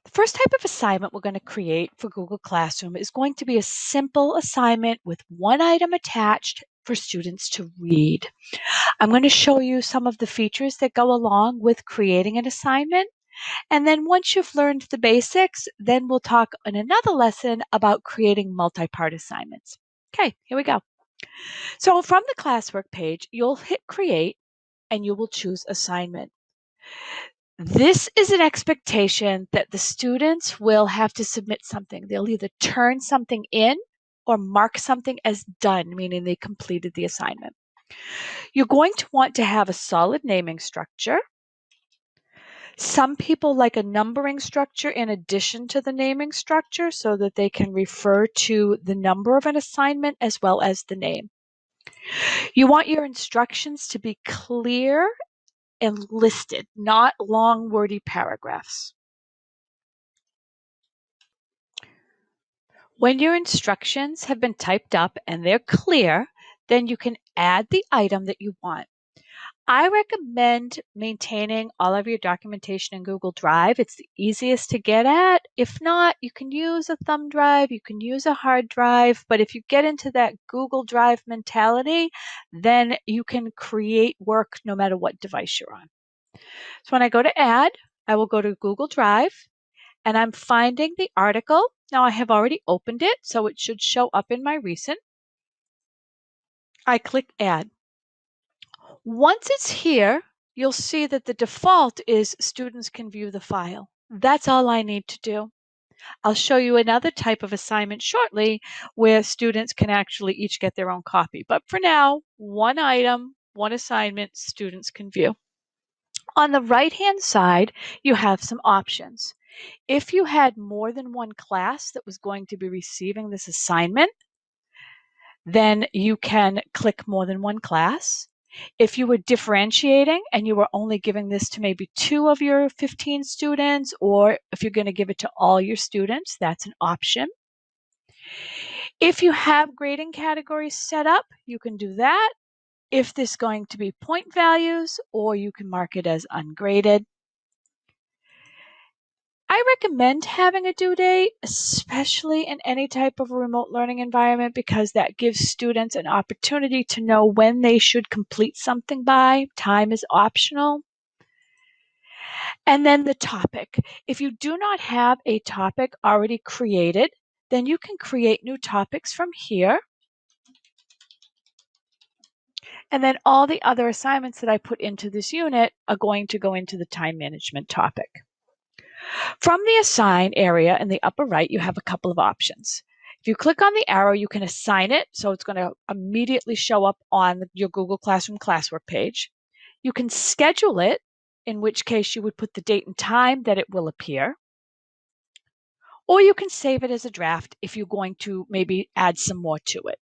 The first type of assignment we're going to create for Google Classroom is going to be a simple assignment with one item attached for students to read. I'm going to show you some of the features that go along with creating an assignment. And then once you've learned the basics, then we'll talk in another lesson about creating multi-part assignments. Okay, here we go. So from the classwork page, you'll hit create and you will choose assignment. This is an expectation that the students will have to submit something. They'll either turn something in or mark something as done, meaning they completed the assignment. You're going to want to have a solid naming structure. Some people like a numbering structure in addition to the naming structure so that they can refer to the number of an assignment as well as the name. You want your instructions to be clear and listed, not long, wordy paragraphs. When your instructions have been typed up and they're clear, then you can add the item that you want. I recommend maintaining all of your documentation in Google Drive. It's the easiest to get at. If not, you can use a thumb drive, you can use a hard drive, but if you get into that Google Drive mentality, then you can create work no matter what device you're on. So when I go to add, I will go to Google Drive and I'm finding the article. Now I have already opened it, so it should show up in my recent. I click add. Once it's here, you'll see that the default is students can view the file. That's all I need to do. I'll show you another type of assignment shortly where students can actually each get their own copy. But for now, one item, one assignment, students can view. On the right-hand side, you have some options. If you had more than one class that was going to be receiving this assignment, then you can click more than one class. If you were differentiating and you were only giving this to maybe 2 of your 15 students, or if you're going to give it to all your students, that's an option. If you have grading categories set up, you can do that. If this is going to be point values, or you can mark it as ungraded. I recommend having a due date, especially in any type of a remote learning environment, because that gives students an opportunity to know when they should complete something by. Time is optional. And then the topic. If you do not have a topic already created, then you can create new topics from here. And then all the other assignments that I put into this unit are going to go into the time management topic. From the Assign area in the upper right, you have a couple of options. If you click on the arrow, you can assign it, so it's going to immediately show up on your Google Classroom classwork page. You can schedule it, in which case you would put the date and time that it will appear. Or you can save it as a draft if you're going to maybe add some more to it.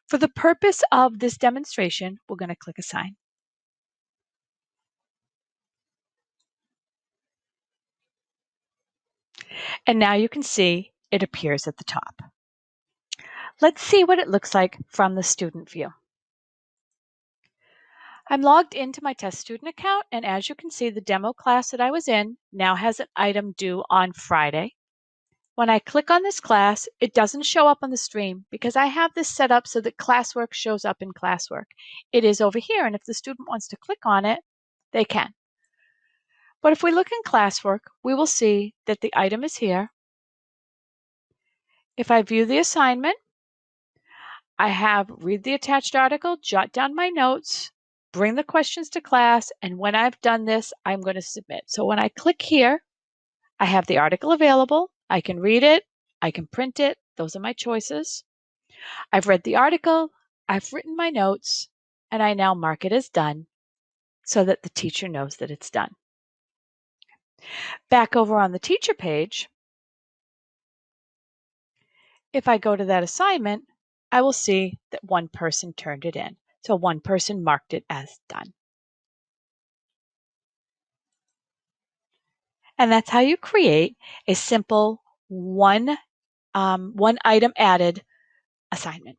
For the purpose of this demonstration, we're going to click Assign. And now you can see it appears at the top. Let's see what it looks like from the student view. I'm logged into my test student account, and as you can see, the demo class that I was in now has an item due on Friday. When I click on this class, it doesn't show up on the stream because I have this set up so that classwork shows up in classwork. It is over here, and if the student wants to click on it, they can. But if we look in classwork, we will see that the item is here. If I view the assignment, I have read the attached article, jot down my notes, bring the questions to class, and when I've done this, I'm going to submit. So when I click here, I have the article available. I can read it. I can print it. Those are my choices. I've read the article. I've written my notes, and I now mark it as done so that the teacher knows that it's done. Back over on the teacher page, if I go to that assignment, I will see that one person turned it in. So one person marked it as done. And that's how you create a simple one item added assignment.